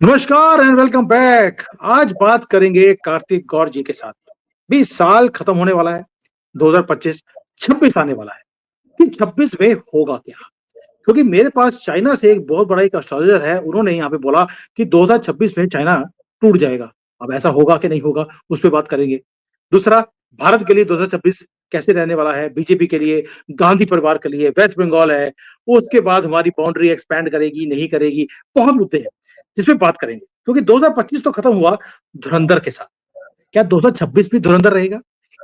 नमस्कार and welcome back. आज बात करेंगे कार्तिक गौर जी के साथ। 20 साल खत्म होने वाला है। 2025 26 आने वाला है कि 26 में होगा क्या। क्योंकि मेरे पास चाइना से एक बहुत बड़ा एक एस्ट्रोलॉजर है, उन्होंने यहाँ पे बोला कि 2026 में चाइना टूट जाएगा। अब ऐसा होगा कि नहीं होगा, उस पर बात करेंगे। दूसरा, भारत के लिए 2026 कैसे रहने वाला है, बीजेपी के लिए, गांधी परिवार के लिए, वेस्ट बंगाल है, उसके बाद हमारी बाउंड्री एक्सपैंड करेगी नहीं करेगी, बहुत मुद्दे हैं जिसपे बात करेंगे। क्योंकि 2025 तो खत्म हुआ धुरंधर के साथ, क्या 2026 भी धुरंधर रहेगा,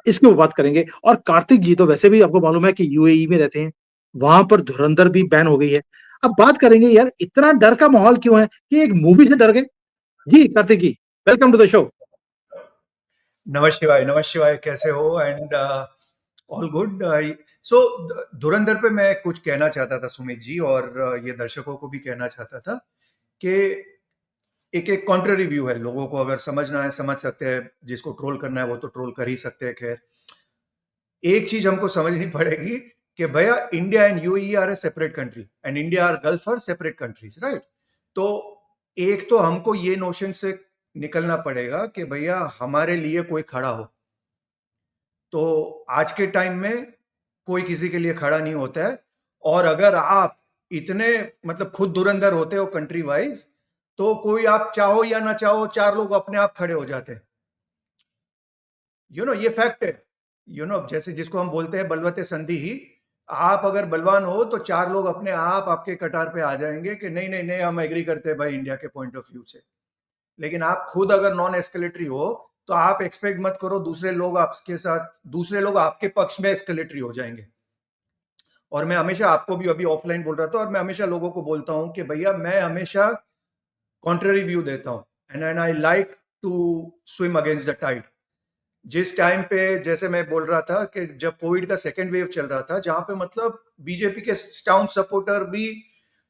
इसके ऊपर बात करेंगे। और कार्तिक जी तो वैसे भी आपको मालूम है कि यूएई में रहते हैं, वहां पर धुरंधर भी बैन हो गई है। अब बात करेंगे यार, इतना डर का माहौल क्यों है कि एक मूवी से डर गए। जी कार्तिक जी, वेलकम टू द शो। नमः शिवाय, कैसे हो? And all good. सो धुरंधर पे मैं कुछ कहना चाहता था सुमित जी, और ये दर्शकों को भी कहना चाहता था कि एक एक कॉन्ट्ररी व्यू है। लोगों को अगर समझना है समझ सकते हैं, जिसको ट्रोल करना है वो तो ट्रोल कर ही सकते हैं। खैर, एक चीज हमको समझनी पड़ेगी कि भैया, India and UAE are a separate country and India are gulf are separate countries, right? तो एक तो हमको ये नोशन से निकलना पड़ेगा कि भैया हमारे लिए कोई खड़ा हो। तो आज के टाइम में कोई किसी के लिए खड़ा नहीं होता है। और अगर आप इतने मतलब खुद धुरंधर होते हो कंट्री वाइज, तो कोई आप चाहो या ना चाहो, चार लोग अपने आप खड़े हो जाते हैं। ये फैक्ट है। जैसे जिसको हम बोलते हैं बलवते संधि ही। आप अगर बलवान हो तो चार लोग अपने आप आपके कटार पे आ जाएंगे कि नहीं नहीं नहीं, हम एग्री करते हैं भाई इंडिया के पॉइंट ऑफ व्यू से। लेकिन आप खुद अगर नॉन एस्केलेटरी हो, तो आप एक्सपेक्ट मत करो दूसरे लोग आपके पक्ष में एस्केलेटरी हो जाएंगे। और मैं हमेशा आपको भी अभी ऑफलाइन बोल रहा था, और मैं हमेशा लोगों को बोलता हूं कि भैया, मैं हमेशा कॉन्ट्ररी व्यू देता हूं। And I like to swim against the tide. जिस टाइम पे, जैसे मैं बोल रहा था कि जब कोविड का सेकेंड वेव चल रहा था, जहां पे मतलब बीजेपी के स्टाउन सपोर्टर भी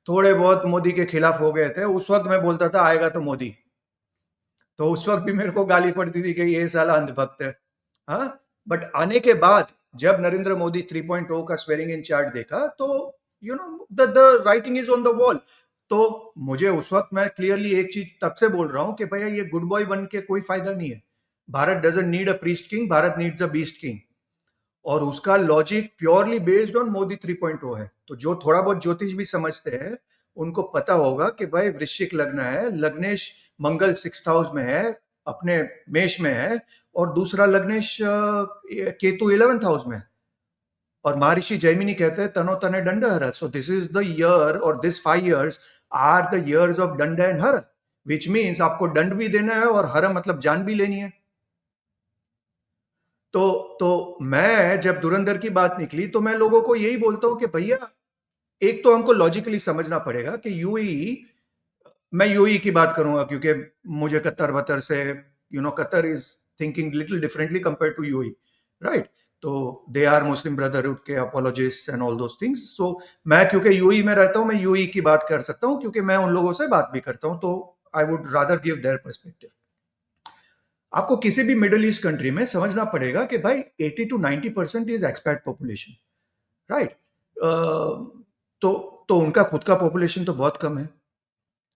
थोड़े बहुत मोदी के खिलाफ हो गए थे, उस वक्त मैं बोलता था आएगा तो मोदी। तो उस वक्त भी मेरे को गाली पड़ती थी कि ये साला अंधभक्त है। हाँ, बट आने के बाद जब नरेंद्र मोदी 3.0 का स्वेरिंग इन चार्ट देखा, तो the writing is on the wall. तो मुझे उस वक्त, मैं क्लियरली एक चीज तब से बोल रहा हूं कि भैया, ये गुड बॉय बन के कोई फायदा नहीं है। Bharat doesn't need a priest king, Bharat needs a beast king. और उसका logic purely based on Modi 3.0 है। तो जो थोड़ा बहुत ज्योतिष भी समझते हैं, उनको पता होगा कि भाई वृश्चिक लग्न है, लग्नेश मंगल 6th हाउस में है, अपने मेष में है, और दूसरा लग्नेश केतु 11th हाउस में है। और महर्षि जैमिनी कहते हैं तनो तने दंड हर। So this is the year, और this 5 years are the years of दंड एंड हर, विच मीन्स आपको दंड भी देना है और हर मतलब जान भी लेनी है। तो मैं जब धुरंधर की बात निकली, तो मैं लोगों को यही बोलता हूं कि भैया, एक तो हमको लॉजिकली समझना पड़ेगा कि यूएई, मैं यूएई की बात करूंगा क्योंकि मुझे कतर वतर से, Qatar is thinking little differently compare to UAE, right? तो दे आर मुस्लिम ब्रदरहुड के apologist and all those things. So मैं क्योंकि यूएई में रहता हूं, मैं यूएई की बात कर सकता हूं क्योंकि मैं उन लोगों से बात भी करता हूं। तो I would rather give their perspective. आपको किसी भी मिडिल ईस्ट कंट्री में समझना पड़ेगा कि भाई 80 to 90% is expat population, right? तो उनका खुद का पॉपुलेशन तो बहुत कम है।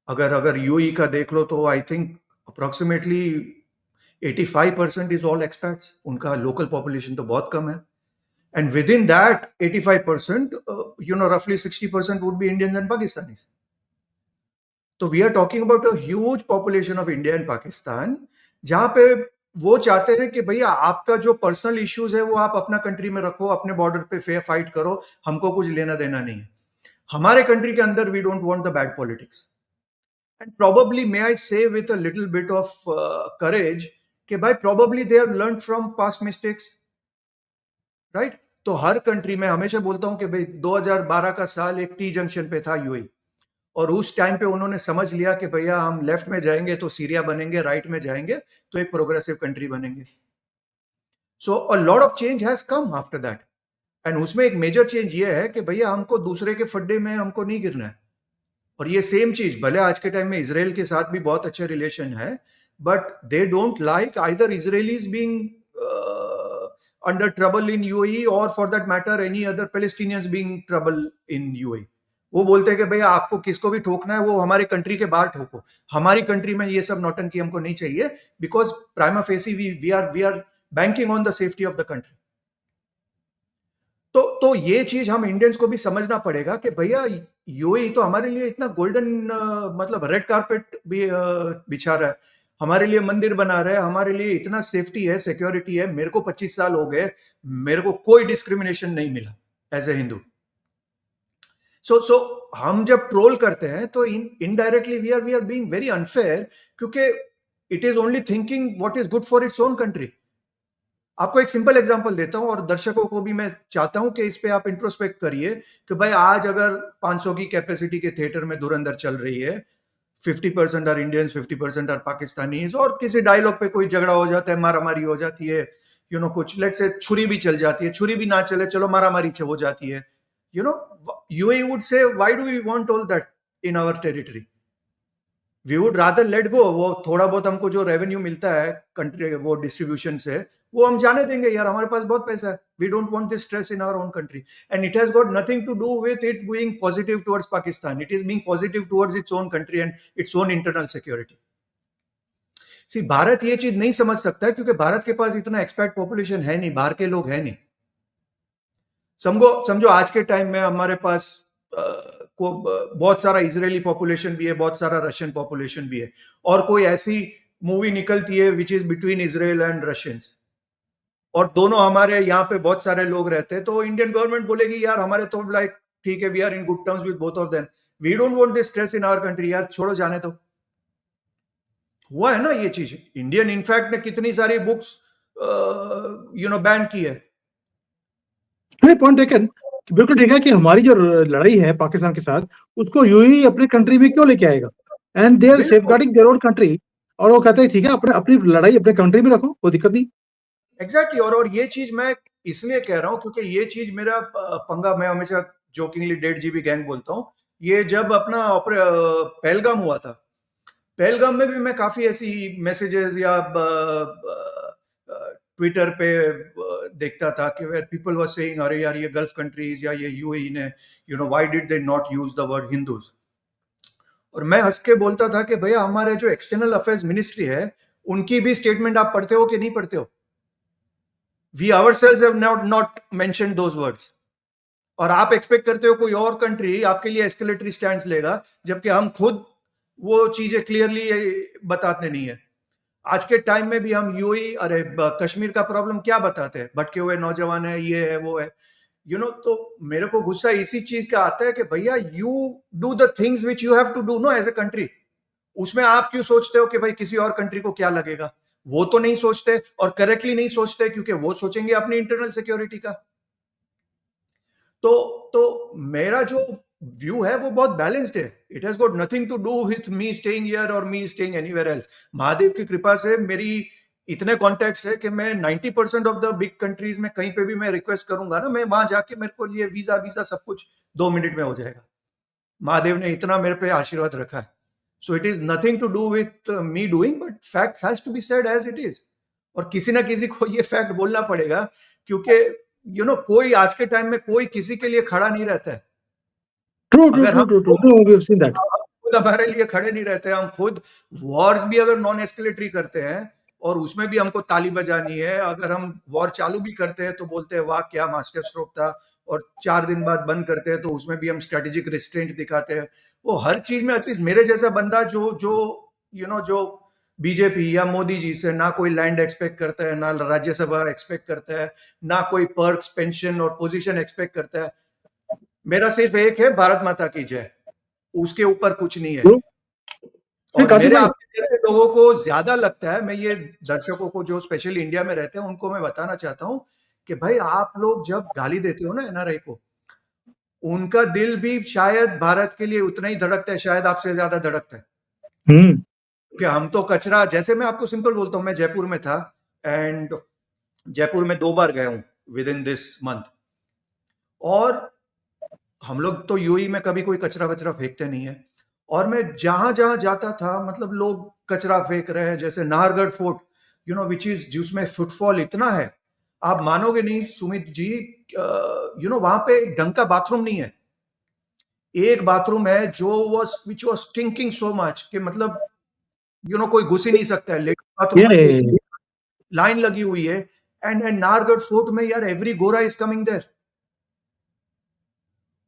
अगर अगर यूएई का देख लो, तो I think approximately 85% is all expats. उनका लोकल पॉपुलेशन तो बहुत कम है। एंड विद इन दैट 85%, रफली 60% would be Indians and Pakistanis. तो we are talking about a huge population of India and Pakistan, जहां पे वो चाहते हैं कि भैया, आपका जो पर्सनल इश्यूज है वो आप अपना कंट्री में रखो, अपने बॉर्डर पे फाइट करो, हमको कुछ लेना देना नहीं है। हमारे कंट्री के अंदर we don't want the bad politics. And probably, may I say with a little bit of courage, कि भाई probably they have learned from past mistakes, right? तो हर कंट्री में हमेशा बोलता हूं कि भाई 2012 का साल एक टी जंक्शन पे था यूएई। और उस टाइम पे उन्होंने समझ लिया कि भैया, हम लेफ्ट में जाएंगे तो सीरिया बनेंगे, राइट में जाएंगे तो एक प्रोग्रेसिव कंट्री बनेंगे। So a lot of change has come after that. And उसमें एक मेजर चेंज ये है कि भैया, हमको दूसरे के फड्डे में हमको नहीं गिरना है। और ये सेम चीज भले आज के टाइम में इसराइल के साथ भी बहुत अच्छे रिलेशन है, but they don't like either Israelis being under trouble in UAE, और for that matter any other Palestinians being trouble in UAE. वो बोलते हैं कि भैया आपको किसको भी ठोकना है वो हमारी कंट्री के बाहर ठोको, हमारी कंट्री में ये सब नौटंकी हमको नहीं चाहिए, because prima facie we are banking on the safety of the country. तो ये चीज हम इंडियंस को भी समझना पड़ेगा कि भैया यूएई तो हमारे लिए इतना गोल्डन मतलब रेड कारपेट भी बिछा रहा है, हमारे लिए मंदिर बना रहा है, हमारे लिए इतना सेफ्टी है, सिक्योरिटी है। मेरे को 25 साल हो गए, मेरे को कोई डिस्क्रिमिनेशन नहीं मिला एज ए हिंदू। सो हम जब ट्रोल करते हैं तो indirectly we are being very unfair, क्योंकि it is only thinking what is good for its own country. आपको एक सिंपल एग्जांपल देता हूं और दर्शकों को भी मैं चाहता हूं कि इस पे आप इंट्रोस्पेक्ट करिए कि भाई आज अगर 500 की कैपेसिटी के थिएटर में धुरंधर चल रही है, 50% आर इंडियंस, 50% आर पाकिस्तानीज, और किसी डायलॉग पे कोई झगड़ा हो जाता है, मारामारी हो जाती है, कुछ लेट्स से छुरी भी चल जाती है, छुरी भी ना चले चलो मारामारी हो जाती है, UAE would say why do we want all that in our territory? We would rather let go. वो थोड़ा बहुत हमको जो रेवेन्यू मिलता है कंट्री वो डिस्ट्रीब्यूशन से, वो हम जाने देंगे यार, हमारे पास बहुत पैसा है। We don't want this stress in our own country, and it has got nothing to do with it being positive towards Pakistan, it is being positive towards its own country and its own internal security. See Bharat ये चीज नहीं समझ सकता है क्योंकि भारत के पास इतना expat population है नहीं, बाहर के लोग है नहीं। समझो समझो आज के टाइम में हमारे पास बहुत सारा इजरायली पॉपुलेशन भी है, बहुत सारा रशियन पॉपुलेशन भी है, और कोई ऐसी मूवी निकलती है which is between Israel and Russians, और दोनों हमारे यहाँ पे बहुत सारे लोग रहते हैं, तो इंडियन गवर्नमेंट बोलेगी यार हमारे तो लाइक ठीक है, we are in good terms with both of them, we don't want this stress in our country, यार छोड़ो जाने तो। हुआ है ना ये चीज, इंडियन इनफैक्ट ने कितनी सारी बुक्स बैन की है। पॉइंट टेकन, बिल्कुल ठीक है कि हमारी जो लड़ाई है पाकिस्तान के साथ, उसको यूएई अपने कंट्री में क्यों लेके आएगा? And they are safeguarding their own country, और वो कहते हैं ठीक है अपने अपनी लड़ाई अपने कंट्री में रखो, कोई दिक्कत नहीं। एग्जैक्टली और ये चीज मैं इसलिए कह रहा हूं क्योंकि ये चीज मेरा पंगा, मैं हमेशा जोकिंगली 1.5 GB गैंग बोलता हूं। ये जब अपना पहलगाम हुआ था, पहलगाम में भी मैं काफी ऐसी मैसेजेस या ट्विटर पे देखता था कि वेयर पीपल वर सेइंग अरे यार ये गल्फ कंट्रीज या ये यूएई ने why did they not use the word Hindus, और मैं हंस के बोलता था कि भैया हमारे जो एक्सटर्नल अफेयर्स मिनिस्ट्री है उनकी भी स्टेटमेंट आप पढ़ते हो कि नहीं पढ़ते हो? We ourselves have not mentioned those words, और आप एक्सपेक्ट करते हो कोई और कंट्री आपके लिए एस्केलेटरी स्टैंड लेगा, जबकि हम खुद वो चीजें क्लियरली बताते नहीं है। आज के टाइम में भी हम यूएई, अरे कश्मीर का प्रॉब्लम क्या बताते हैं, भटके हुए नौजवान है, ये है वो है, तो मेरे को गुस्सा इसी चीज का आता है कि भैया you do the things which you have to do no as a country. उसमें आप क्यों सोचते हो कि भाई किसी और कंट्री को क्या लगेगा? वो तो नहीं सोचते, और करेक्टली नहीं सोचते, क्योंकि वो सोचेंगे अपनी इंटरनल सिक्योरिटी का। तो मेरा जो व्यू है वो बहुत बैलेंस्ड है। It has got nothing to do with me staying here और me staying anywhere else. Mahadev की कृपा से मेरी इतने कॉन्टेक्ट्स है कि मैं 90% ऑफ द बिग कंट्रीज में कहीं पे भी मैं रिक्वेस्ट करूंगा ना, मैं वहां जाके मेरे को लिए वीजा वीजा सब कुछ 2 मिनट में हो जाएगा। महादेव ने इतना मेरे पे आशीर्वाद रखा है। So it is nothing to do with me doing, but facts has to be said as it is, और किसी ना किसी को ये फैक्ट बोलना पड़ेगा, क्योंकि कोई आज के टाइम में कोई किसी के लिए खड़ा नहीं रहता है। ट्रू ट्रू अगर ट्रू हम true true, we have seen that. खुद हमारे लिए खड़े नहीं रहते, हम खुद वॉर्स भी अगर नॉन एस्केलेटरी करते हैं और उसमें भी हमको ताली बजानी है, अगर हम वॉर चालू भी करते हैं तो बोलते हैं वाह क्या मास्टर स्ट्रोक था, और 4 दिन बाद बंद करते हैं तो उसमें भी हम स्ट्रेटेजिक रिस्ट्रेंट दिखाते हैं। वो हर चीज में एटलीस्ट मेरे जैसा बंदा जो जो जो बीजेपी या मोदी जी से ना कोई लैंड एक्सपेक्ट करता है, ना राज्यसभा एक्सपेक्ट करता है, ना कोई पर्क्स पेंशन और पोजीशन एक्सपेक्ट करता है, मेरा सिर्फ एक है, भारत माता की जय, उसके ऊपर कुछ नहीं है। और काशिफ मेरे भाई, आपके जैसे लोगों को ज्यादा लगता है, मैं ये दर्शकों को जो स्पेशली इंडिया में रहते हैं उनको मैं बताना चाहता हूं कि भाई आप लोग जब गाली देते हो ना एनआरआई को, उनका दिल भी शायद भारत के लिए उतना ही धड़कता है, शायद आपसे ज्यादा धड़कता है। कि हम तो कचरा, जैसे मैं आपको सिंपल बोलता हूं, मैं जयपुर में था, एंड जयपुर में 2 बार गया हूं विद इन दिस मंथ, और हम लोग तो यूएई में कभी कोई कचरा वचरा फेंकते नहीं है, और मैं जहां जहां जाता था मतलब लोग कचरा फेंक रहे हैं, जैसे नाहरगढ़ फोर्ट, विच इज जिसमें फुटफॉल इतना है, आप मानोगे नहीं सुमित जी, वहां पे ढंग का बाथरूम नहीं है। एक बाथरूम है जो which was stinking so much कि मतलब कोई घुस ही नहीं सकता है, लेकिन बाथरूम में ये एक लाइन लगी हुई है। एंड नाहरगढ़ फोर्ट में यार एवरी गोरा इज कमिंग देयर,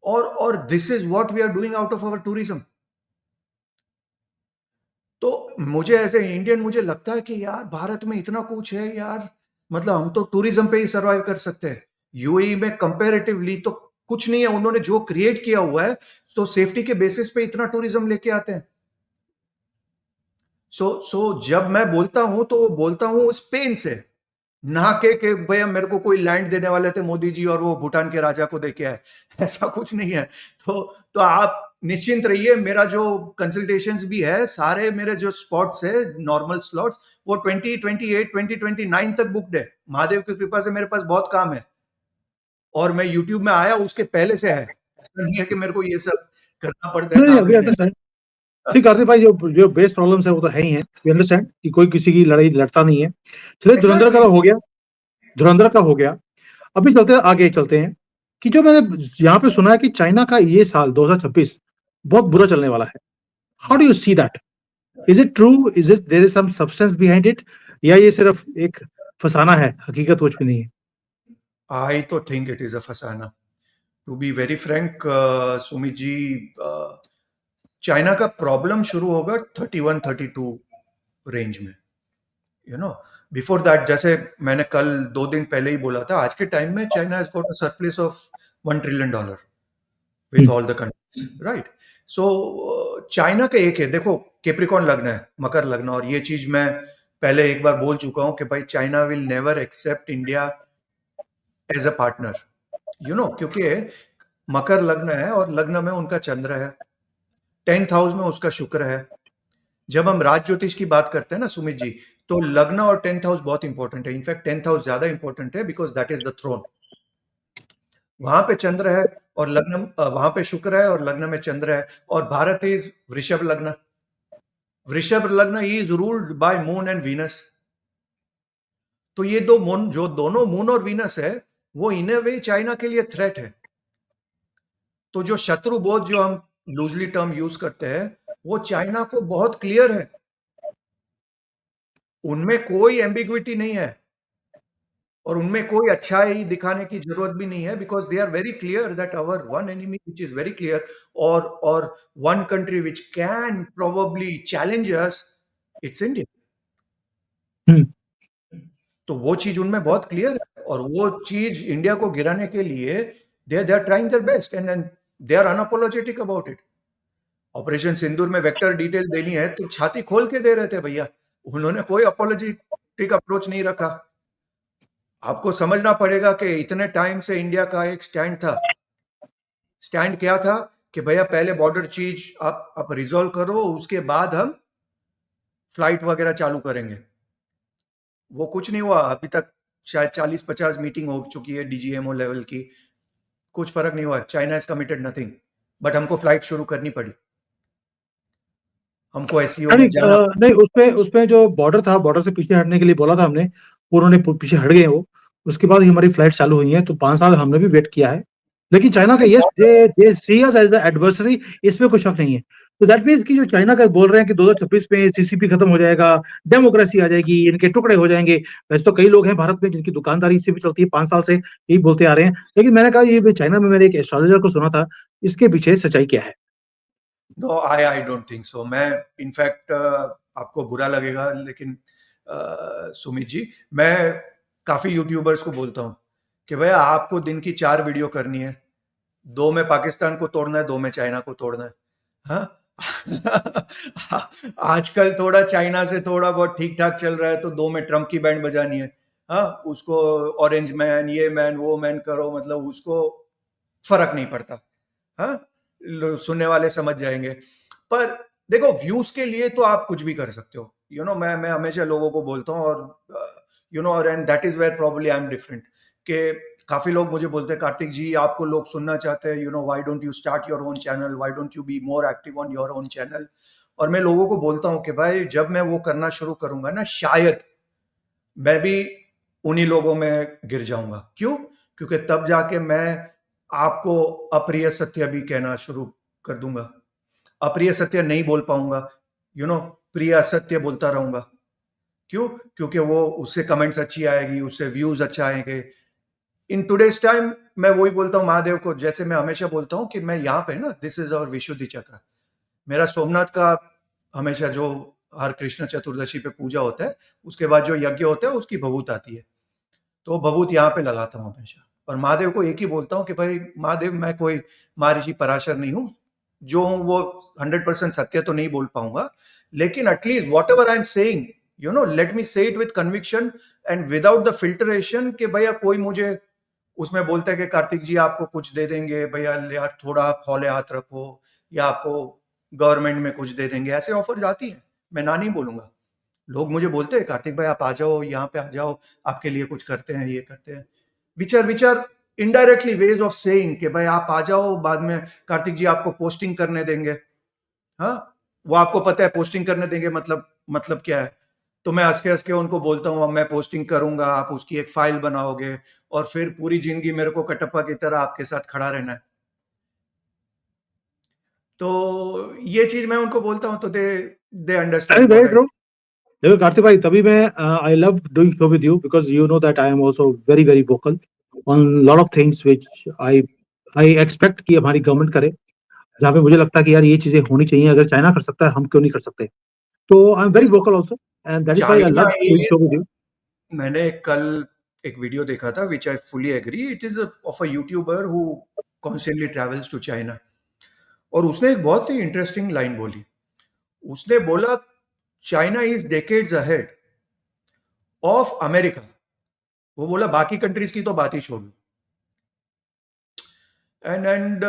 और this is what we are doing out of our tourism. तो मुझे एज ए इंडियन मुझे लगता है कि यार भारत में इतना कुछ है यार, मतलब हम तो टूरिज्म पे ही सरवाइव कर सकते हैं। यूएई में कंपैरेटिवली तो कुछ नहीं है, उन्होंने जो क्रिएट किया हुआ है तो सेफ्टी के बेसिस पे इतना टूरिज्म लेके आते हैं। सो जब मैं बोलता हूं तो बोलता हूं उस पेन से, ना के भैया मेरे को कोई लैंड देने वाले थे मोदी जी और वो भूटान के राजा को देके आए। ऐसा कुछ नहीं है। तो आप निश्चिंत रहिए, मेरा जो कंसल्टेशंस भी है सारे मेरे जो स्पॉट्स है नॉर्मल स्लॉट्स वो 2028 2029 तक बुकड है। महादेव की कृपा से मेरे पास बहुत काम है, और मैं यूट्यूब में आया उसके पहले से है। ऐसा नहीं है कि मेरे को ये सब करना पड़ता है नहीं, नहीं, काम अभी लेने। अंडरस्टैंड। ठीक, कार्तिक भाई, जो जो बेस प्रॉब्लम्स है वो तो है ही है, वी अंडरस्टैंड कि कोई किसी की लड़ाई लड़ता नहीं है। चलिए, धुरंधर का एग्जैक्टली। तो हो गया, धुरंधर का हो गया। अभी चलते हैं आगे, चलते हैं कि जो मैंने यहाँ पे सुना है कि चाइना का ये साल 2026 बहुत बुरा चलने वाला है। How do you see that? Is it true? Is it there is some substance behind it, या ये सिर्फ एक फसाना है, हकीकत कुछ भी नहीं है? आई तो थिंक इट इज अ फसाना। To be very frank Sumit ji, China का प्रॉब्लम शुरू होगा 31 32 रेंज में। यू नो बिफोर दैट, जैसे मैंने कल 2 दिन पहले ही बोला था, आज के टाइम में China has got a surplus of $1 trillion with hmm, all the countries, right. So China का एक है, देखो कैप्रिकॉन लग्न है, मकर लग्न, और ये चीज मैं पहले एक बार बोल चुका हूं कि भाई China will never accept India as a partner. क्योंकि मकर लग्न है और लग्न में उनका चंद्र है, 10th हाउस में उसका शुक्र है। जब हम राज ज्योतिष की बात करते हैं ना सुमित जी, तो लग्न और 10th हाउस बहुत इंपॉर्टेंट है। इनफैक्ट 10th हाउस ज्यादा इंपॉर्टेंट है because that is the throne. वहां पे चंद्र है और लग्न, वहां पे शुक्र है और लग्न में चंद्र है। और भारत इज वृषभ लग्न। वृषभ लग्न is ruled by moon and Venus. तो ये दो मून, जो दोनों मून और वीनस है, वो इन ए वे चाइना के लिए थ्रेट है। तो जो शत्रु बोध जो हम लूजली टर्म यूज करते हैं, वो चाइना को बहुत क्लियर है, उनमें कोई एम्बिग्विटी नहीं है, और उनमें कोई अच्छाई दिखाने की जरूरत भी नहीं है, because they are very clear that our one enemy which is very clear, और one country which can probably challenge us, it's India. Hmm. तो वो चीज उनमें बहुत क्लियर है, और वो चीज इंडिया को गिराने के लिए they are trying their best, and they are unapologetic about it. Operation Sindoor में वेक्टर डिटेल देनी है तो छाती खोल के दे रहे थे भैया, उन्होंने कोई अपोलोजेटिक अप्रोच नहीं रखा। आपको समझना पड़ेगा कि इतने टाइम से इंडिया का एक स्टैंड था। स्टैंड क्या था कि भैया पहले बॉर्डर चीज आप रिजॉल्व करो, उसके बाद हम फ्लाइट वगैरह चालू करेंगे। वो कुछ नहीं हुआ अभी तक। शायद 40-50 मीटिंग हो चुकी है डीजीएमओ लेवल की, कुछ फर्क नहीं हुआ। China is committed nothing, but हमको फ्लाइट शुरू करनी पड़ी, हमको एससीओ में नहीं, जाना। नहीं, उसपे जो बॉर्डर था, बॉर्डर से पीछे हटने के लिए बोला था हमने, उन्होंने पीछे हट गए वो। उसके बाद ही हमारी फ्लाइट चालू हुई है, तो 5 साल हमने भी वेट किया है। लेकिन चाइना का, yes, they see us as the adversary, इसमें कोई शक नहीं है। तो दैट मीन्स कि जो चाइना का बोल रहे हैं कि 2026 में सीसीपी खत्म हो जाएगा, डेमोक्रेसी आ जाएगी, इनके टुकड़े हो जाएंगे। वैसे तो कई लोग हैं भारत में जिनकी दुकानदारी इससे भी चलती है, 5 साल से यही बोलते आ रहे हैं। लेकिन मैंने कहा, ये चाइना में मैंने एक एस्ट्रोलॉजर को सुना था, इसके पीछे सच्चाई क्या है? No, I don't think so. मैं इनफैक्ट आपको बुरा लगेगा लेकिन सुमित जी, मैं काफी यूट्यूबर्स को बोलता हूँ कि भैया आपको दिन की 4 वीडियो करनी है, 2 में पाकिस्तान को तोड़ना है, 2 में चाइना को तोड़ना है। हाँ। आजकल थोड़ा चाइना से थोड़ा बहुत ठीक ठाक चल रहा है, तो 2 में ट्रम्प की बैंड बजानी है। हाँ, उसको ऑरेंज मैन, ये मैन, वो मैन करो, मतलब उसको फर्क नहीं पड़ता। हाँ, सुनने वाले समझ जाएंगे। पर देखो, व्यूज के लिए तो आप कुछ भी कर सकते हो। मैं हमेशा लोगों को बोलता हूँ, और और and that is where probably I am different, कि काफी लोग मुझे बोलते हैं कार्तिक जी आपको लोग सुनना चाहते हैं, why don't you start your own channel, why don't you be more active on your own channel. और मैं लोगों को बोलता हूँ कि भाई जब मैं वो करना शुरू करूंगा ना, शायद मैं भी उन्हीं लोगों में गिर जाऊंगा। क्यों? क्योंकि तब जाके मैं आपको अप्रिय सत्य भी कहना शुरू कर दूंगा, अप्रिय सत्य नहीं बोल पाऊंगा, प्रिय असत्य बोलता रहूंगा। क्यों? क्योंकि वो उससे कमेंट्स अच्छी आएगी, उससे व्यूज अच्छा आएंगे। इन टुडेज टाइम मैं वही बोलता हूँ महादेव को, जैसे मैं हमेशा बोलता हूँ कि मैं यहाँ पे ना, दिस इज और विशुद्धि चक्र, मेरा सोमनाथ का हमेशा जो हर कृष्ण चतुर्दशी पे पूजा होता है, उसके बाद जो यज्ञ होता है उसकी भभूत आती है, तो भभूत यहाँ पे लगाता हूँ हमेशा। और महादेव को एक ही बोलता हूँ कि भाई महादेव, मैं कोई महर्षि पराशर नहीं हूँ, जो हूँ वो 100% सत्य तो नहीं बोल पाऊंगा, लेकिन at least whatever I am saying, let me say it with conviction and without the filtration, कि भैया कोई मुझे उसमें बोलता है कि कार्तिक जी आपको कुछ दे देंगे भैया, यार थोड़ा आप हौले हाथ रखो, या आपको गवर्नमेंट में कुछ दे देंगे, ऐसे ऑफर्स आती हैं, मैं ना नहीं बोलूंगा। लोग मुझे बोलते हैं कार्तिक भाई आप आ जाओ, यहाँ पे आ जाओ, आपके लिए कुछ करते हैं, ये करते हैं, विचार इनडायरेक्टली वेज ऑफ सेइंग कि भाई आप आ जाओ, बाद में कार्तिक जी आपको पोस्टिंग करने देंगे। हाँ, वो आपको पता है पोस्टिंग करने देंगे मतलब क्या है। तो मैं हंस के उनको बोलता हूँ अब मैं पोस्टिंग करूंगा, आप उसकी एक फाइल बनाओगे, और फिर पूरी जिंदगी मेरे को कटप्पा की तरह आपके साथ खड़ा रहना है। तो ये चीज मैं उनको बोलता हूँ, तो दे अरे understand what very I true. से। देखो कार्तिक भाई, तभी मैं I love doing show with you because you know that I am also very very vocal on lot of things which I I expect कि हमारी गवर्नमेंट करे, जहाँ पे मुझे लगता है कि यार ये चीजें होनी चाहिए, अगर चाइना कर सकता है हम क्यों नहीं कर सकते। तो आई एम वेरी देखो, vocal also and that is why I China love doing is, show with you. मैंने कल एक वीडियो देखा था which I fully agree, it is of a YouTuber who constantly travels to China, और उसने एक बहुत ही इंटरेस्टिंग लाइन बोली। उसने बोला China is decades ahead of America. वो बोला बाकी कंट्रीज की तो बात ही छोड़ लो। And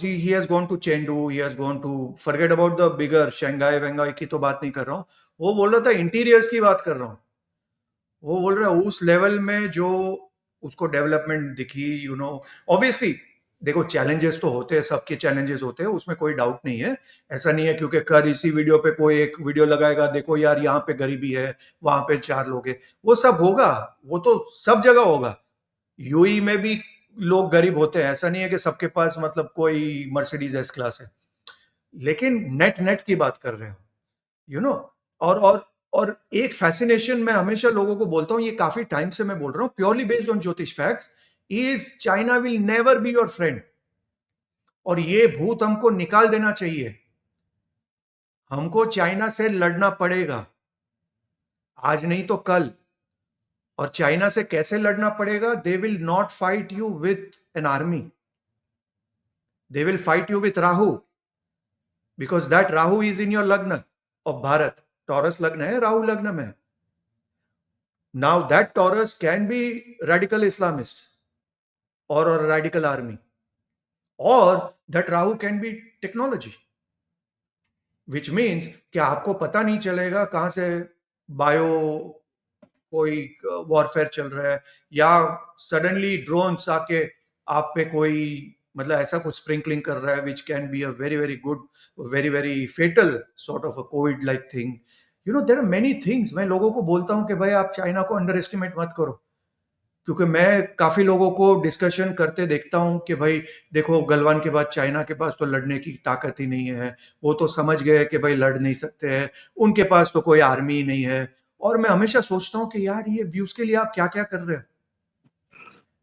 he has gone to Chengdu, he has gone to, forget about the bigger Shanghai वेंघाई की तो बात नहीं कर रहा हूँ, वो बोल रहा था इंटीरियर्स की बात कर रहा हूँ। वो बोल रहा है उस लेवल में जो उसको डेवलपमेंट दिखी, ऑब्वियसली देखो चैलेंजेस तो होते हैं, सबके चैलेंजेस होते हैं, उसमें कोई डाउट नहीं है। ऐसा नहीं है क्योंकि कर इसी वीडियो पे कोई एक वीडियो लगाएगा, देखो यार यहाँ पे गरीबी है, वहां पे 4 लोग हैं, वो सब होगा, वो तो सब जगह होगा। यूई में भी लोग गरीब होते हैं, ऐसा नहीं है कि सबके पास मतलब कोई मर्सिडीज एस क्लास है, लेकिन नेट नेट की बात कर रहे हो, यू नो और और और एक फैसिनेशन मैं हमेशा लोगों को बोलता हूं, ये काफी टाइम से मैं बोल रहा हूं, प्योरली बेस्ड ऑन ज्योतिष facts, is China will never be your friend. और ये भूत हमको निकाल देना चाहिए। हमको चाइना से लड़ना पड़ेगा, आज नहीं तो कल। और चाइना से कैसे लड़ना पड़ेगा? They will not fight you with an army, they will fight you with Rahu, because that Rahu is in your लग्न ऑफ भारत, टॉरस लग्न है, राहु लग्न में। Now that taurus can be radical Islamist और रेडिकल आर्मी, और that Rahu can be technology, which means कि आपको पता नहीं चलेगा कहां से बायो कोई वॉरफेयर चल रहा है, या सडनली ड्रोन्स आके आप पे कोई मतलब ऐसा कुछ स्प्रिंकलिंग कर रहा है, which can be a very very good, very very fatal sort of a covid like thing. There are many things. मैं लोगों को बोलता हूं कि भाई आप चाइना को अंडर एस्टिमेट मत करो, क्योंकि मैं काफी लोगों को डिस्कशन करते देखता हूं कि भाई देखो गलवान के बाद चाइना के पास तो लड़ने की ताकत ही नहीं है, वो तो समझ गए कि भाई लड़ नहीं सकते हैं, उनके पास तो कोई आर्मी ही नहीं है। और मैं हमेशा सोचता हूं कि यार ये व्यूज के लिए आप क्या क्या कर रहे हो,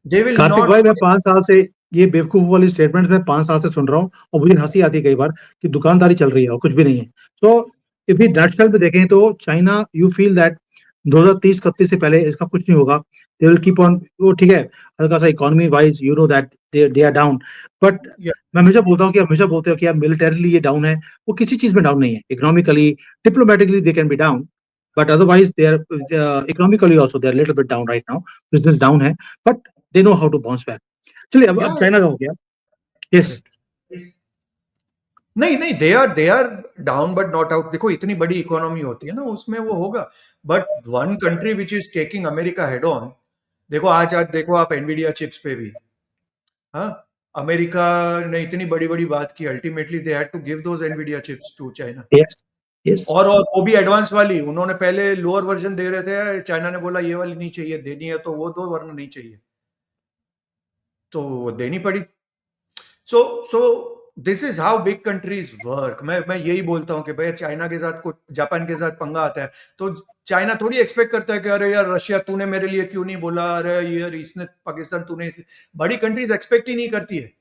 दे विल कार्तिक नॉट। भाई, मैं 5 साल से ये बेवकूफ वाली स्टेटमेंट मैं 5 साल से सुन रहा हूँ और मुझे हंसी आती है कई बार कि दुकानदारी चल रही है और कुछ भी नहीं है। तो इफ वी नटशेल में देखें तो चाइना, यू फील दैट 2030-31 से पहले इसका कुछ नहीं होगा, दे विल कीप ऑन। वो ठीक है, हल्का सा economy wise you know that they are down, but मैं हमेशा बोलता हूँ कि हमेशा बोलते हो कि यार मिलिटरीली ये डाउन है, वो किसी चीज में डाउन नहीं है। Economically, diplomatically they can be down, but otherwise they are economically also they are little bit down right now. Business down है, but they know how to bounce back. चलिए, अब चाइना का हो गया। यस। करेक्ट। नहीं नहीं, they are down but not out. देखो इतनी बड़ी इकोनॉमी होती है ना, उसमें वो होगा, but one country which is taking America head on, देखो आज आज देखो आप एनवीडिया चिप्स पे भी, हाँ, अमेरिका ने इतनी बड़ी बड़ी बात की, ultimately they had to give those Nvidia chips to China. Yes. Yes. और वो भी एडवांस वाली, उन्होंने पहले लोअर वर्जन दे रहे थे, चाइना ने बोला ये वाली नहीं चाहिए, देनी है तो वो दो, वरना नहीं चाहिए, तो वो देनी पड़ी। सो this is how big countries work. मैं यही बोलता हूँ कि भैया चाइना के साथ, को जापान के साथ पंगा आता है तो चाइना थोड़ी एक्सपेक्ट करता है कि अरे यार रशिया तूने मेरे लिए क्यों नहीं बोला, अरे यार इसने पाकिस्तान तूने, बड़ी कंट्रीज एक्सपेक्ट ही नहीं करती है।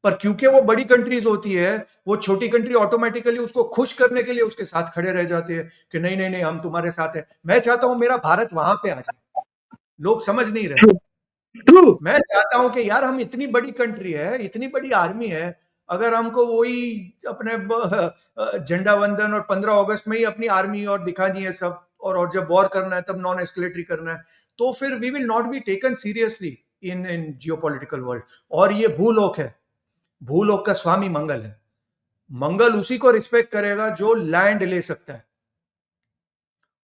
पर क्योंकि वो बड़ी कंट्रीज होती है, वो छोटी कंट्री ऑटोमेटिकली उसको खुश करने के लिए उसके साथ खड़े रह जाते हैं कि नहीं नहीं नहीं हम तुम्हारे साथ हैं। मैं चाहता हूं मेरा भारत वहां पे आ जाए, लोग समझ नहीं रहे। ट्रू। मैं चाहता हूं कि यार हम इतनी बड़ी कंट्री है, इतनी बड़ी आर्मी है, अगर हमको वही अपने झंडा वंदन और 15 अगस्त में ही अपनी आर्मी और दिखानी है सब, और जब वॉर करना है तब नॉन एस्केलेटरी करना है, तो फिर we will not be taken seriously in geopolitical world. और ये भूलोक है, भूलोक का स्वामी मंगल है। मंगल उसी को रिस्पेक्ट करेगा जो लैंड ले सकता है।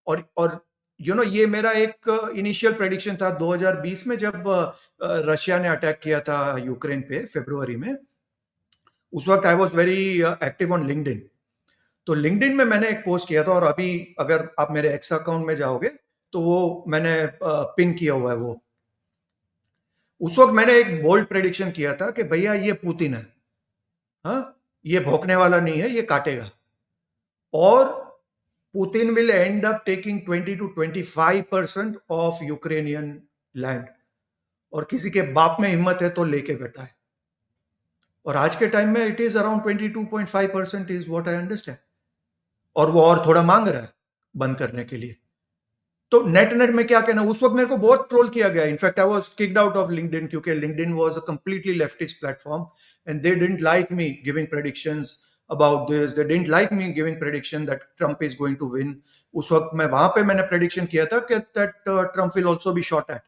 और ये मेरा एक इनिशियल प्रेडिक्शन था 2020 में, जब रशिया ने अटैक किया था यूक्रेन पे फरवरी में। उस वक्त I was very active on LinkedIn. तो लिंक्डइन में मैंने एक पोस्ट किया था, और अभी अगर आप मेरे एक्स अकाउंट में जाओगे तो वो मैंने पिन किया हुआ है वो। उस वक्त मैंने एक बोल्ड प्रेडिक्शन किया था कि भैया ये पुतिन है, हाँ, ये भौंकने वाला नहीं है, ये काटेगा। और Putin will and up taking 20 to 25% of Ukrainian land, और किसी के बाप में हिम्मत है तो लेके बैठा है। और आज के टाइम में it is around 22.5% is what I understand. और वो और थोड़ा मांग रहा है बंद करने के लिए। तो नेट नेट में क्या कहना, उस वक्त मेरे को बहुत ट्रोल किया गया। In fact I was kicked out of LinkedIn, क्योंकि LinkedIn was a completely leftist platform and they didn't like me giving predictions about this, they didn't like me giving prediction that Trump is going to win. उस वक्त मैं वहां पे मैंने prediction किया था कि that Trump will also be shot at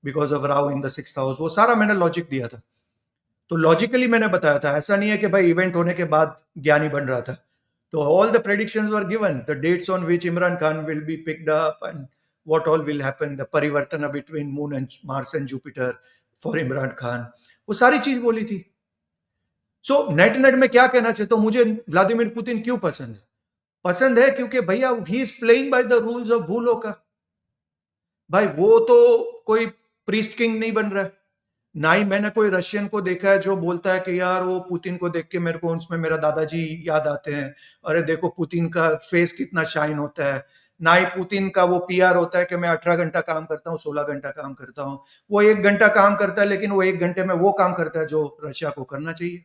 because of Rao in the sixth house. वो सारा मैंने लॉजिक दिया था। तो लॉजिकली मैंने बताया था, ऐसा नहीं है कि भाई इवेंट होने के बाद ज्ञानी बन रहा था। तो all the predictions were given, the dates on which Imran Khan will be picked up and what all will happen, the परिवर्तन between moon and Mars and Jupiter for Imran Khan, वो सारी चीज बोली थी। सो नेट नेट में क्या कहना चाहिए, तो मुझे व्लादिमीर पुतिन क्यों पसंद है? पसंद है क्योंकि भैया he is playing by the rules of भूलोका। भाई वो तो कोई प्रीस्ट किंग नहीं बन रहा है। ना ही मैंने कोई रशियन को देखा है जो बोलता है कि यार वो पुतिन को देख के मेरे को उसमें मेरा दादाजी याद आते हैं, अरे देखो पुतिन का फेस कितना शाइन होता है। ना ही पुतिन का वो पीआर होता है कि मैं 18 घंटा काम करता हूँ, 16 घंटा काम करता हूँ। वो 1 घंटा काम करता है, लेकिन वो 1 घंटे में वो काम करता है जो रशिया को करना चाहिए।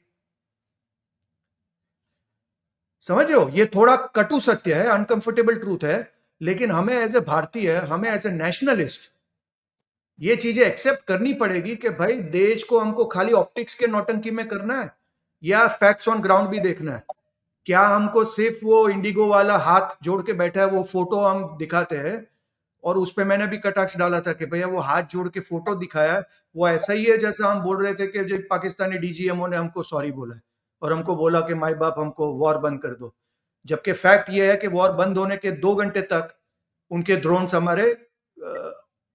समझ रहे हो, ये थोड़ा कटु सत्य है, अनकंफर्टेबल ट्रूथ है, लेकिन हमें एज ए भारतीय, हमें एज ए नेशनलिस्ट ये चीजें एक्सेप्ट करनी पड़ेगी कि भाई देश को हमको खाली ऑप्टिक्स के नौटंकी में करना है या फैक्ट्स ऑन ग्राउंड भी देखना है। क्या हमको सिर्फ वो इंडिगो वाला हाथ जोड़ के बैठा है वो फोटो हम दिखाते हैं, और उस पे मैंने भी कटाक्ष डाला था कि भैया वो हाथ जोड़ के फोटो दिखाया है, वो ऐसा ही है जैसा हम बोल रहे थे कि जब पाकिस्तानी डीजीएमओ ने हमको सॉरी बोला है और हमको बोला कि माई बाप हमको वॉर बंद कर दो। जबकि फैक्ट ये है कि वॉर बंद होने के 2 घंटे तक उनके ड्रोन्स हमारे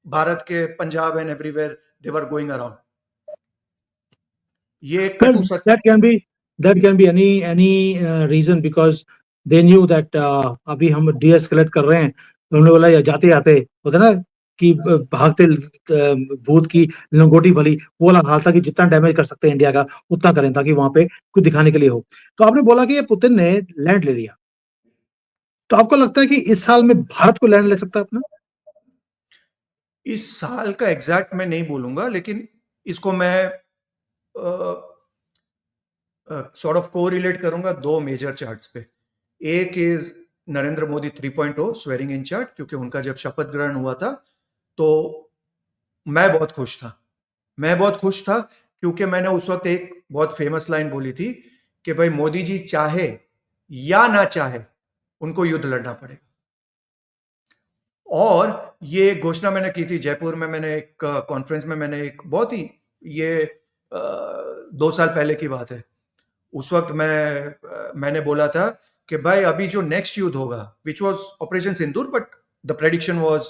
भारत के Punjab and everywhere they were going around. ये एक Well, कटु सत्य। that can be any reason because they knew that अभी हम de-escalate कर रहे हैं, तो उन्होंने बोला जाते जाते होता ना कि भागते भूत की लंगोटी भली, वो वाला हाल था कि जितना डैमेज कर सकते हैं इंडिया का उतना करें ताकि वहां पे कुछ दिखाने के लिए हो। तो आपने बोला कि ये पुतिन ने लैंड ले लिया, तो आपको लगता है कि इस साल में भारत को लैंड ले सकता है अपना? इस साल का एग्जैक्ट मैं नहीं बोलूंगा, लेकिन इसको मैं सॉर्ट ऑफ को रिलेट करूंगा 2 मेजर चार्ट्स पे। एक is Narendra Modi 3.0 swearing in chart, क्योंकि उनका जब शपथ ग्रहण हुआ था तो मैं बहुत खुश था। मैं बहुत खुश था क्योंकि मैंने उस वक्त एक बहुत फेमस लाइन बोली थी कि भाई मोदी जी चाहे या ना चाहे उनको युद्ध लड़ना पड़ेगा। और ये घोषणा मैंने की थी जयपुर में, मैंने एक कॉन्फ्रेंस में, मैंने एक बहुत ही ये 2 साल पहले की बात है। उस वक्त मैंने बोला था कि भाई अभी जो नेक्स्ट युद्ध होगा, which was operation Sindoor, but the prediction was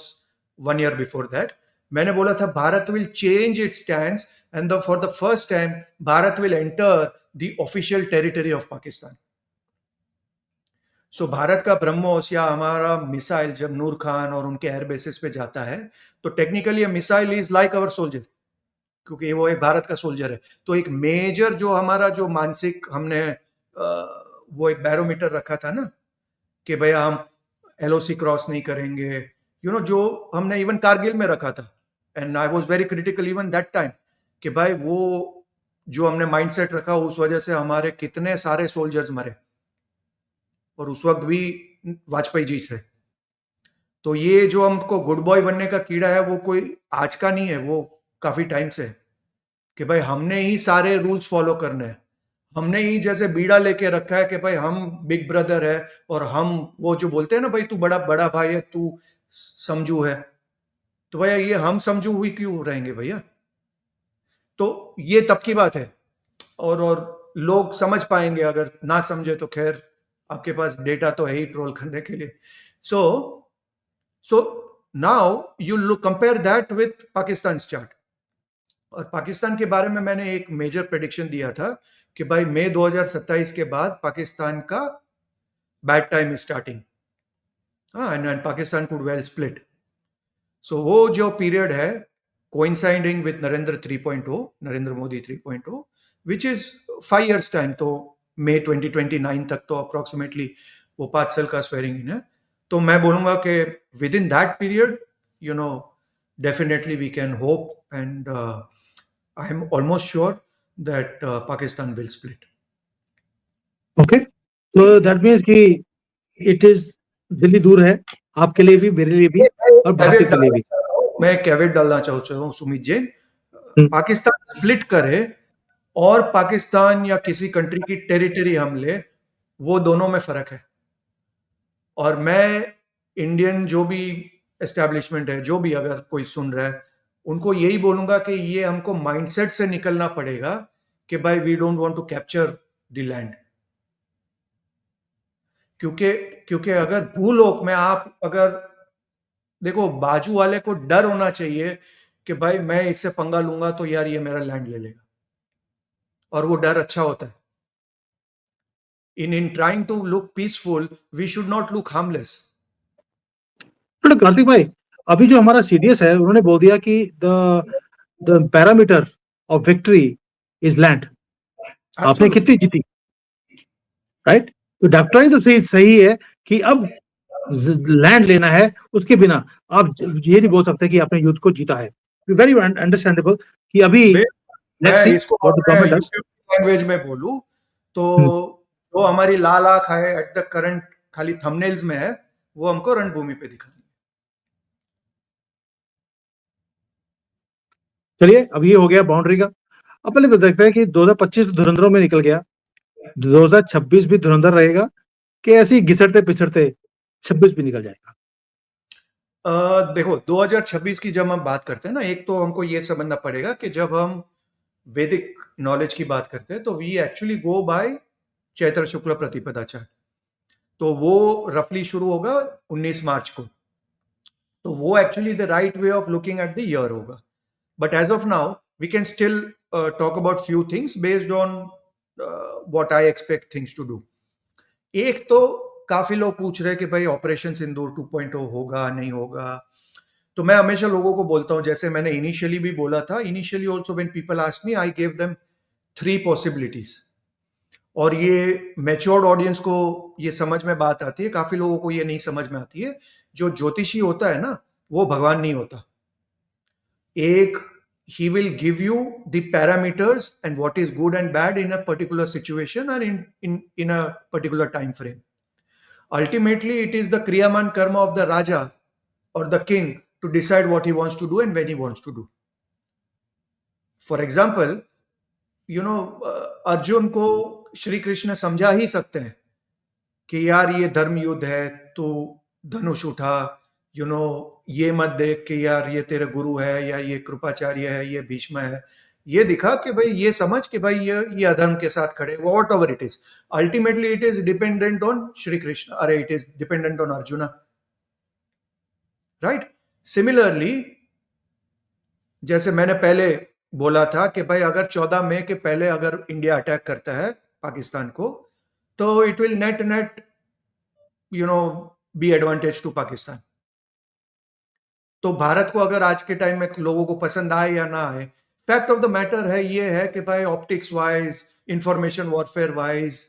1 year before that. मैंने बोला था Bharat will change its stand and for the first time Bharat will enter the official territory of Pakistan. So Bharat का ब्रह्मोस या हमारा मिसाइल जब नूर खान और उनके एयर बेसिस पे जाता है, तो technically missile is like our soldier, क्योंकि वो एक भारत का सोल्जर है। तो एक मेजर जो हमारा जो मानसिक हमने वो एक बैरोमीटर रखा था ना कि भैया हम एलओसी क्रॉस नहीं करेंगे, जो हमने इवन कारगिल में रखा था, and I was very critical even that time कि भाई वो जो हमने माइंडसेट रखा उस वजह से हमारे कितने सारे सोल्जर्स मरे, और उस वक्त भी वाजपेयी जी थे। तो ये जो हमको गुड बॉय बनने का कीड़ा है वो कोई आज का नहीं है, वो काफी टाइम से है कि भाई हमने ही सारे रूल्स फॉलो करने हैं, हमने ही जैसे बीड़ा लेके रखा है कि भाई हम बिग ब्रदर है, और हम वो जो बोलते हैं ना भाई तू बड़ा बड़ा भाई है, तू समझू है, तो भैया ये हम समझू हुई क्यों रहेंगे भैया? तो ये तब की बात है, और लोग समझ पाएंगे, अगर ना समझे तो खैर आपके पास डेटा तो है ही ट्रोल करने के लिए। So so now you look compare that with Pakistan chart. और पाकिस्तान के बारे में मैंने एक मेजर प्रेडिक्शन दिया था कि भाई मई 2027 के बाद पाकिस्तान का bad time is starting, and Pakistan could well split. So वो जो पीरियड है coinciding with Narendra 3.0, Narendra Modi 3.0, which is 5 years time, तो मई 2029 तक तो अप्रोक्सीमेटली वो 5 साल का स्वेरिंग इन है। तो मैं बोलूंगा कि with in that period definitely we can hope, and I am almost sure that Pakistan will split. Okay, तो दैट मीन्स कि इट इज, दिल्ली दूर है आपके लिए भी, मेरे लिए भी, और भारतीय के लिए भी। मैं कैवेट डालना चाहता हूँ सुमित जैन, हम्म, पाकिस्तान स्प्लिट करे और पाकिस्तान या किसी कंट्री की टेरिटरी हम ले, वो दोनों में फर्क है। और मैं इंडियन जो भी एस्टेब्लिशमेंट है, जो भी अगर कोई सुन रहा है, उनको यही बोलूंगा कि ये हमको माइंडसेट से निकलना पड़ेगा कि भाई we don't want to capture the land. क्योंकि क्योंकि अगर भूलोक में आप अगर देखो, बाजू वाले को डर होना चाहिए कि भाई मैं इससे पंगा लूंगा तो यार ये मेरा लैंड ले लेगा, और वो डर अच्छा होता है। in trying to look peaceful, we should not look harmless. तो कार्तिक भाई, अभी जो हमारा सीडीएस है उन्होंने बोल दिया कि the parameter of victory is land. आपने कितनी जीती, राइट? तो डॉक्टराई तो सही सही है कि अब लैंड लेना है, उसके बिना आप ये नहीं बोल सकते कि आपने युद्ध को जीता है। वेरी अंडरस्टैंडेबल कि अभी लेट्स मैं सी इसको what the government does. Language में बोलूं तो जो हमारी लाल आंख है एट द करंट खाली थंबनेल्स में है, वो हमको रणभूमि पे दिखानी है। चलिए, अब ये हो गया बाउंड्री का। अब पहले बता सकते हैं कि 2025 धुरंधरों में निकल गया, 2026 भी धुरंधर रहेगा कि ऐसे ही घिसटते पिछड़ते 26 भी निकल जाएगा? देखो 2026 की जब हम बात करते हैं ना, एक तो हमको ये समझना पड़ेगा कि जब हम वैदिक नॉलेज की बात करते हैं तो we actually go by Chaitra Shukla प्रतिपदाचार। तो वो रफली शुरू होगा 19 मार्च को, तो वो actually the right way of looking at the year होगा। But as of now we can still talk about few things based on what I expect things to do. एक तो काफी लोग पूछ रहे हैं कि भाई ऑपरेशन सिंदूर 2.0 होगा नहीं होगा। तो मैं हमेशा लोगों को बोलता हूं, जैसे मैंने इनिशियली भी बोला था, initially also when people ask me I give them 3 possibilities. और ये मैच्योर्ड ऑडियंस को ये समझ में बात आती है, काफी लोगों को ये नहीं समझ में आती है। जो ज्योतिषी होता है ना, वो भगवान नहीं होता। एक, he will give you the parameters and what is good and bad in a particular situation or in a particular time frame. Ultimately it is the kriyaman karma of the raja or the king to decide what he wants to do and when he wants to do. For example, Arjun को श्री कृष्ण समझा ही सकते हैं कि यार ये धर्म युद्ध है, तो धनुष उठा, ये मत देख कि यार ये तेरे गुरु है या ये कृपाचार्य है, ये भीष्म है। ये दिखा कि भाई ये समझ कि भाई ये अधर्म के साथ खड़े, whatever it is. Ultimately it is dependent on Shri Krishna, अरे it is dependent on Arjuna, right? Similarly जैसे मैंने पहले बोला था कि भाई अगर 14 मई के पहले अगर इंडिया अटैक करता है पाकिस्तान को, तो it will net be advantage to Pakistan. तो भारत को अगर आज के टाइम में लोगों को पसंद आए या ना आए, फैक्ट ऑफ द मैटर है ये है कि भाई optics wise, information warfare wise,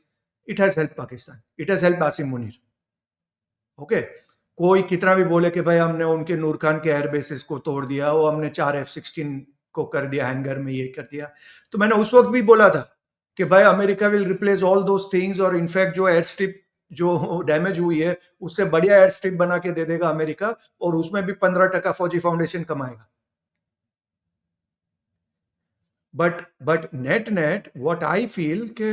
it has help Pakistan, it has help Asim Munir. Okay, कोई कितना भी बोले कि भाई हमने उनके नूर खान के एयर बेसिस को तोड़ दिया, वो हमने 4 F-16 को कर दिया हैंगर में, ये कर दिया। तो मैंने उस वक्त भी बोला था कि भाई America will replace all those things, और इनफैक्ट जो एयर स्ट्रिप जो डैमेज हुई है उससे बढ़िया एयर स्ट्रिप बना के दे देगा अमेरिका, और उसमें भी 15% फौजी फाउंडेशन कमाएगा। But net net what I feel के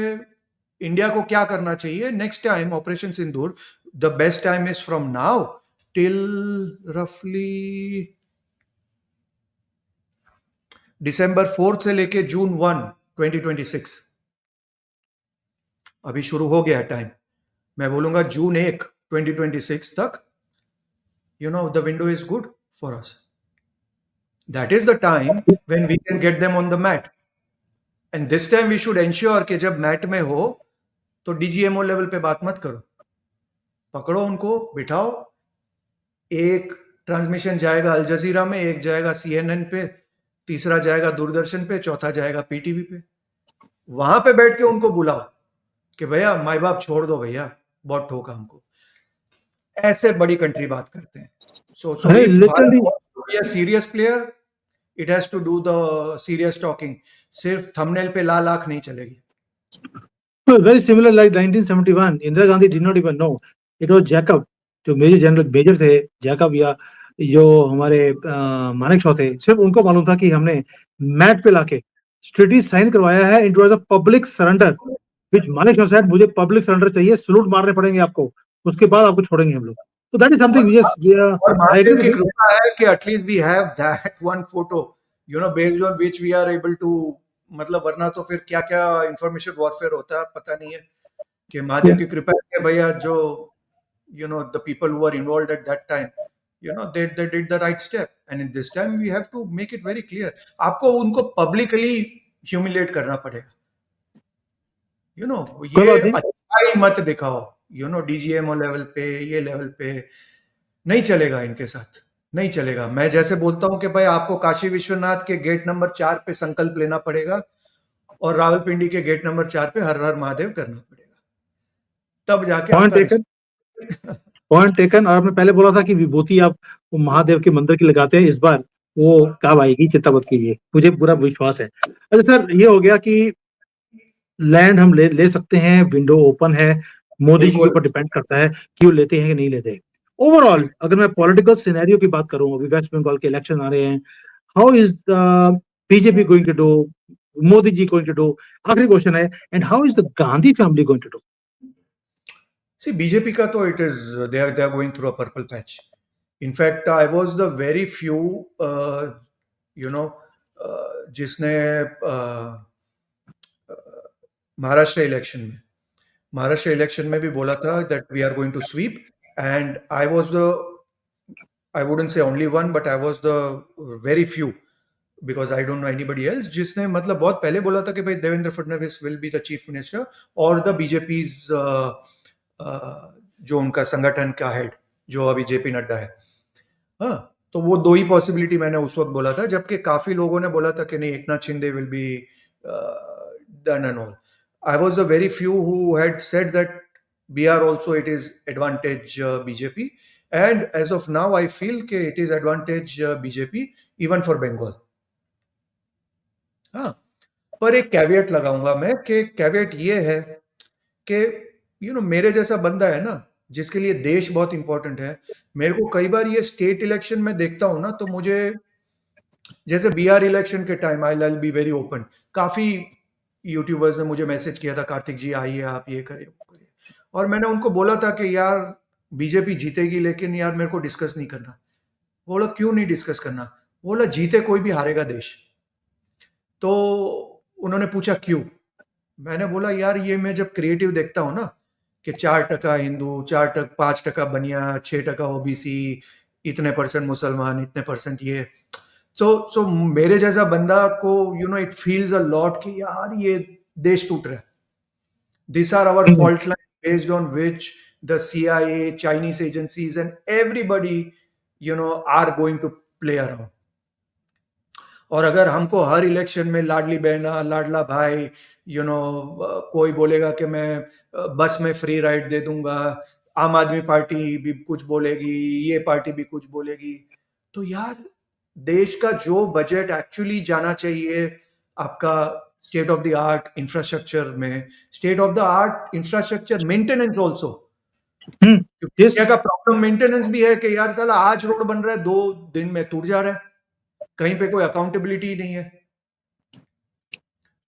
इंडिया को क्या करना चाहिए next time operation Sindoor, the best time is from now till रफली December 4 से लेके June 1, 2026, अभी शुरू हो गया है टाइम। मैं बोलूंगा June 1, 2026 तक, the window is good for us. That is the time when we can get them on the mat. And this time we should ensure कि जब मैट में हो तो DGMO लेवल पे बात मत करो, पकड़ो उनको, बिठाओ, एक ट्रांसमिशन जाएगा अल जजीरा में, एक जाएगा CNN पे, तीसरा जाएगा दूरदर्शन पे, चौथा जाएगा PTV पे। वहां पे बैठ के उनको बुलाओ कि भैया माई बाप छोड़ दो भैया, बहुत ठोका हमको। ऐसे बड़ी कंट्री बात करते हैं। सो अरे if Bharat literally wants to be a serious player, it has to do the serious talking. सिर्फ थंबनेल पे लाल आंख नहीं चलेगी। very similar like 1971 Indira Gandhi did not even know it was Jacob, जो मेजर जनरल मेजर थे जैकब, या जो हमारे मानेक शॉ थे, सिर्फ उनको मालूम था कि हमने मैट पे लाके ट्रीटी साइन करवाया है। It was a public surrender which Manek Shaw said मुझे पब्लिक सरेंडर चाहिए, सलूट मारने पड़ेंगे आपको, उसके बाद आपको छोड़ेंगे हम लोग। तो दैट इज और समथिंग यस और आई एग्री महादेव की विद कृपा है कि at least we have that one photo, based on which we are able to, मतलब वरना तो फिर क्या क्या इंफॉर्मेशन वॉरफेयर होता है पता नहीं है। कि महादेव यू। की कृपा है कि भैया जो the people who were involved at that time, they did the right step, and in this time we have to make it very clear, आपको उनको publicly humiliate करना पड़ेगा, कोई ये बात नहीं, अच्छाई मत दिखाओ, DGMO लेवल पे, ये लेवल पे नहीं चलेगा, इनके साथ नहीं चलेगा। मैं जैसे बोलता हूं कि भाई आपको काशी विश्वनाथ के गेट नंबर 4 पे संकल्प लेना पड़ेगा, और रावलपिंडी के गेट नंबर 4 पे हर हर महादेव करना पड़ेगा, तब जाके पॉइंट आपका टेकन, रिस्क। Point taken. और आपने पहले बोला था कि विभूति आप वो महादेव के मंदिर की लगाते हैं, इस बार वो काम आएगी, चिंता मत कीजिए, मुझे पूरा विश्वास है। अच्छा सर, ये हो गया कि लैंड हम ले सकते हैं, विंडो ओपन है, मोदी जी के बिल्कुल ऊपर डिपेंड करता है कि वो लेते हैं कि नहीं लेते। ओवरऑल बिल्कुल। अगर मैं पॉलिटिकल सिनेरियो की बात करूं, अभी वेस्ट बंगाल के इलेक्शन आ रहे हैं, how is BJP going to do, Modi ji going to do, आखिरी क्वेश्चन है, and how is the Gandhi family going to do? See, BJP का तो it is, they are going through a purple patch. In fact, I was the very few, you know, जिसने Maharashtra election में भी बोला था that we are going to sweep, and I was I wouldn't say only one, but I was the very few, because I don't know anybody else, जिसने मतलब बहुत पहले बोला था कि भाई Devendra Fadnavis will be the chief minister, और the BJP's जो उनका संगठन का हेड, जो अभी जेपी नड्डा है। हाँ, तो वो दो ही पॉसिबिलिटी मैंने उस वक्त बोला था, जबकि काफी लोगों ने बोला था कि नहीं, Eknath Shinde will be done and all. I was the very few who had said that BR also it is advantage BJP, and as of now I feel कि it is advantage BJP even for Bengal। हाँ, पर एक caveat लगाऊंगा मैं, कि caveat ये है कि मेरे जैसा बंदा है ना, जिसके लिए देश बहुत इंपॉर्टेंट है, मेरे को कई बार ये स्टेट इलेक्शन में देखता हूं ना, तो मुझे, जैसे BR इलेक्शन के time, I be very open, काफी यूट्यूबर्स ने मुझे मैसेज किया था, कार्तिक जी आइए, आप ये करिए वो करिए, और मैंने उनको बोला था कि यार बीजेपी जीतेगी, लेकिन यार मेरे को डिस्कस नहीं करना। बोला क्यों नहीं डिस्कस करना? बोला जीते कोई भी, हारेगा देश। तो उन्होंने पूछा क्यों? मैंने बोला यार ये मैं जब क्रिएटिव देखता हूँ ना, कि 4% हिंदू, 5% बनिया, 6% ओबीसी, इतने परसेंट मुसलमान, इतने परसेंट ये, सो मेरे जैसा बंदा को इट फील्स अ लॉट कि यार ये देश टूट रहा है। These are our fault lines based on which the CIA, Chinese agencies, and everybody, are going to play around. और अगर हमको हर इलेक्शन में लाडली बहना, लाडला भाई, कोई बोलेगा कि मैं बस में फ्री राइड दे दूंगा, आम आदमी पार्टी भी कुछ बोलेगी, ये पार्टी भी कुछ बोलेगी। तो यार, देश का जो बजट एक्चुअली जाना चाहिए आपका state of the art infrastructure में, state of the art infrastructure maintenance also. क्योंकि यस इंडिया का प्रॉब्लम मेंटेनेंस भी है कि यार साला आज रोड बन रहा है, 2 दिन में टूट जा रहा है, कहीं पे कोई अकाउंटेबिलिटी नहीं है।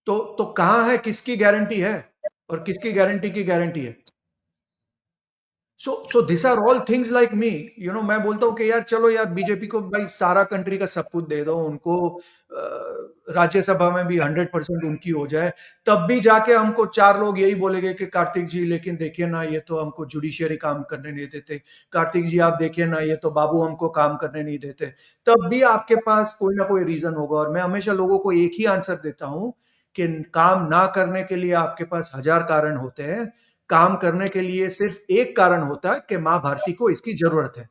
तो कहां है, किसकी गारंटी है और किसकी गारंटी की गारंटी है? So this are all things like me, मैं बोलता हूं कि यार चलो यार, बीजेपी को भाई सारा कंट्री का सब कुछ दे दो उनको, राज्यसभा में भी 100% उनकी हो जाए, तब भी जाके हमको 4 लोग यही बोलेंगे कि कार्तिक जी लेकिन देखिए ना, ये तो हमको जुडिशियरी काम करने नहीं देते, कार्तिक जी आप देखिए ना, ये तो बाबू हमको काम करने नहीं देते। तब भी आपके पास कोई ना कोई रीजन होगा, और मैं हमेशा लोगों को एक ही आंसर देता हूं कि काम ना करने के लिए आपके पास 1000 कारण होते हैं, काम करने के लिए सिर्फ एक कारण होता है कि मां भारती को इसकी जरूरत है।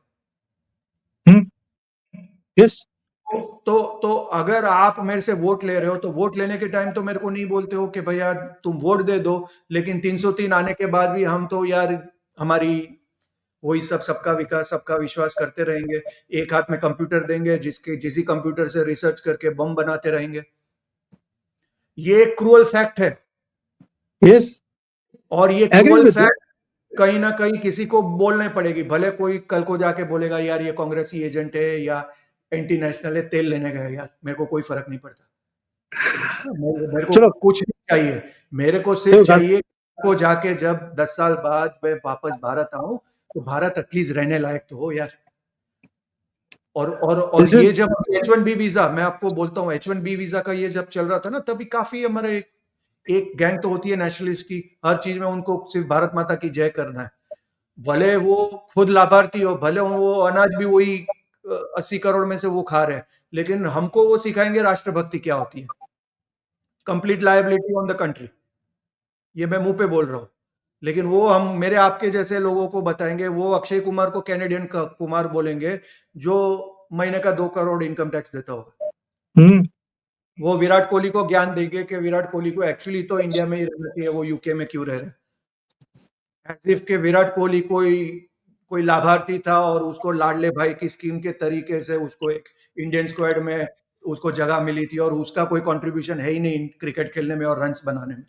यस तो अगर आप मेरे से वोट ले रहे हो, तो वोट लेने के टाइम तो मेरे को नहीं बोलते हो कि भैया तुम वोट दे दो, लेकिन 303 आने के बाद भी हम तो यार हमारी वही सबका विकास सबका विश्वास करते रहेंगे, एक हाथ में कंप्यूटर देंगे, जिसी कंप्यूटर से रिसर्च करके बम बनाते रहेंगे। ये एक क्रूअल फैक्ट है, यस और ये agree cruel with you. Fact कहीं ना कहीं किसी को बोलने पड़ेगी, भले कोई कल को जाके बोलेगा यार ये कांग्रेसी एजेंट है या एंटी नेशनल है, तेल लेने गए, यार मेरे को कोई फर्क नहीं पड़ता। मेरे को चलो कुछ नहीं चाहिए, मेरे को सिर्फ देखो चाहिए को जाके जब 10 साल बाद मैं वापस भारत आऊं, तो भारत एटलीस्ट रहने लायक तो हो यार। और दिस ये इज जब H1B वीजा, मैं आपको बोलता हूँ, H1B वीजा का ये जब चल रहा था ना, तभी काफी हमारे एक गैंग तो होती है नेशनलिस्ट की, हर चीज में उनको सिर्फ भारत माता की जय करना है, भले वो खुद लाभार्थी हो, भले वो अनाज भी वही 80 करोड़ में से वो खा रहे हैं, लेकिन हमको वो सिखाएंगे राष्ट्रभक्ति क्या होती है, complete liability on the country. ये मैं मुंह पे बोल रहा हूँ, लेकिन वो हम मेरे आपके जैसे लोगों को बताएंगे, वो अक्षय कुमार को कैनेडियन कुमार बोलेंगे, जो महीने का 2 करोड़ इनकम टैक्स देता होगा। हम्म वो विराट कोहली को ज्ञान देंगे कि विराट कोहली को एक्चुअली तो इंडिया में ही रहना चाहिए, वो यूके में क्यों रह रहे हैं, एज इफ के विराट कोहली कोई कोई लाभार्थी था और उसको लाडले भाई की स्कीम के तरीके से उसको एक इंडियन स्क्वाड में उसको जगह मिली थी, और उसका कोई कंट्रीब्यूशन है ही नहीं क्रिकेट खेलने में और रन्स बनाने में।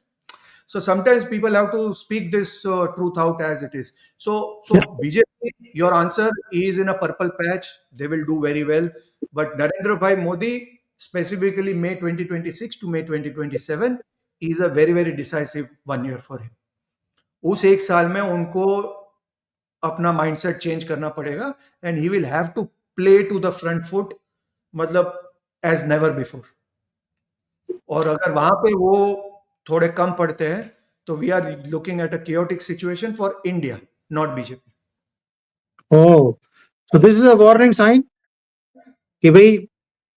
So sometimes people have to speak this truth out as it is. So BJP, your answer is in a purple patch. They will do very well. But Narendra Bhai Modi, specifically May 2026 to May 2027, is a very, very decisive 1 year for him. उस एक साल में उनको अपना mindset change करना पड़ेगा, and he will have to play to the front foot, मतलब as never before. और अगर वहां पे वो थोड़े कम पड़ते हैं, तो we are looking at a chaotic situation for India, not BJP. Oh so this is a warning sign कि भाई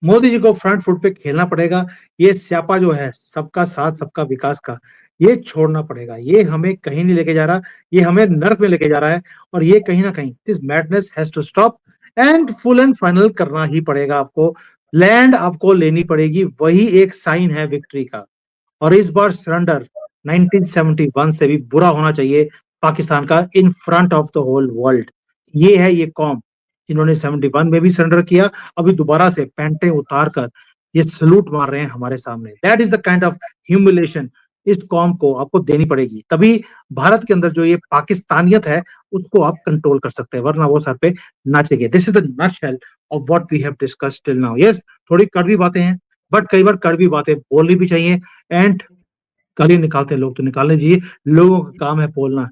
मोदी जी को फ्रंट फुट पे खेलना पड़ेगा। ये स्यापा जो है सबका साथ सबका विकास का, ये छोड़ना पड़ेगा। ये हमें कहीं नहीं लेके जा रहा, ये हमें नर्क में लेके जा रहा है। और ये कहीं ना कहीं this madness has to stop and full and final करना ही पड़ेगा आपको। लैंड आपको लेनी पड़ेगी, वही एक साइन है विक्ट्री का। और इस बार सरेंडर 1971 से भी बुरा होना चाहिए पाकिस्तान का in front of the whole world. ये है ये कौम, इन्होंने 71 में भी सरेंडर किया, अभी दोबारा से पैंटें उतार कर ये सलूट मार रहे हैं हमारे सामने। That is the kind of humiliation इस कौम को आपको देनी पड़ेगी, तभी भारत के अंदर जो ये पाकिस्तानियत है उसको आप कंट्रोल कर सकते हैं, वरना वो सर पे नाचेंगे। This is the nutshell of what we have discussed till now. Yes, थोड़ी कड़वी बातें हैं, बट कई बार कड़वी बातें बोलनी भी चाहिए। एंड गाली निकालते हैं लोग तो निकालने दीजिए, लोगों का काम है बोलना,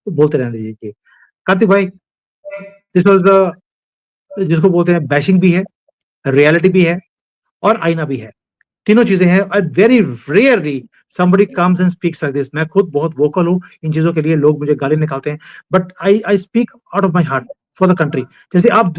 तो बोलते रहने दीजिए। कार्तिक भाई, दिस वाज द जिसको बोलते हैं बैशिंग भी है, रियलिटी भी है और आईना भी है, तीनों चीजें हैं। Very rarely somebody comes and speaks like this। मैं खुद बहुत वोकल हूँ इन चीजों के लिए, लोग मुझे गाली निकालते हैं, but I speak out of my heart for the country. जैसे आप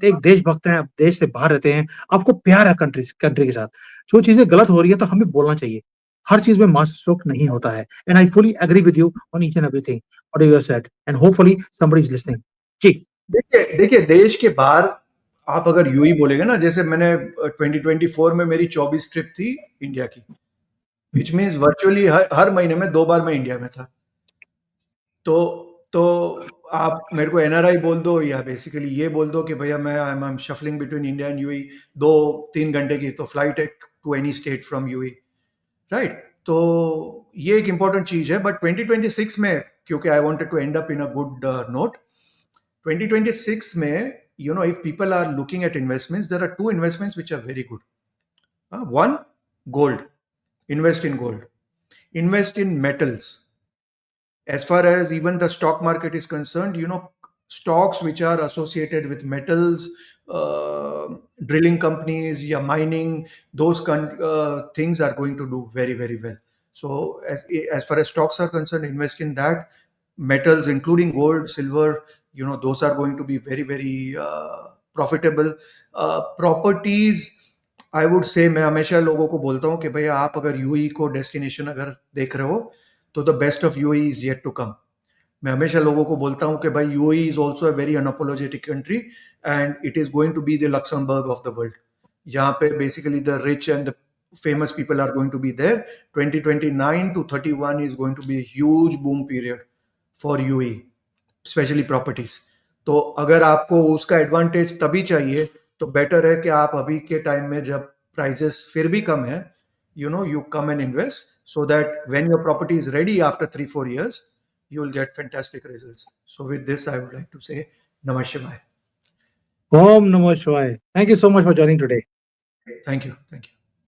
एक देशभक्त हैं, आप देश से बाहर रहते हैं, आपको प्यार है कंट्री कंट्री के साथ। जो चीजें गलत हो रही है तो हमें बोलना चाहिए, हर चीज में मास्टर स्ट्रोक नहीं होता है। And I fully agree with you on each and everything what you have said, and hopefully somebody is listening। जी देखिए देखिए, देश के बाहर आप अगर यूं ही बोलेंगे ना, जैसे मैंने 2024 में मेरी 24 ट्रिप थी इंडिया की, which means virtually हर महीने में 2 बार मैं इंडिया में था। तो आप मेरे को एनआरआई बोल दो या बेसिकली ये बोल दो कि भैया मैं I am shuffling between India and UAE, 2-3 घंटे की तो फ्लाइट है to any state from UAE, right? तो ये एक इंपॉर्टेंट चीज है। बट 2026 में, क्योंकि I wanted to end up in a good note, 2026 में, you know, if people are looking at investments, there are two investments which are very good. One, gold. Invest in gold. Invest in metals. As far as even the stock market is concerned, you know, stocks which are associated with metals, drilling companies, yeah, mining, those things are going to do very, very well. So as far as stocks are concerned, invest in that. Metals, including gold, silver, you know, those are going to be very, very profitable. Properties, I would say, मैं हमेशा लोगों को बोलता हूँ कि भैया आप अगर यूएई को डेस्टिनेशन अगर देख रहे हो तो the best of UAE is yet to come. मैं हमेशा लोगों को बोलता हूँ कि भाई UAE is also a very unapologetic country and it is going to be the Luxembourg of the world. यहाँ पे basically the rich and the famous people are going to be there. 2029 to 31 is going to be a huge boom period for UAE, specially properties. तो अगर आपको उसका advantage तभी चाहिए तो better है कि आप अभी के टाइम में जब प्राइसेस फिर भी कम है, you know, you come and invest so that when your property is ready after 3-4 years you will get fantastic results. So with this I would like to say Namah Shivaya. Om Namah Shivaya. Thank you so much for joining today. Thank you.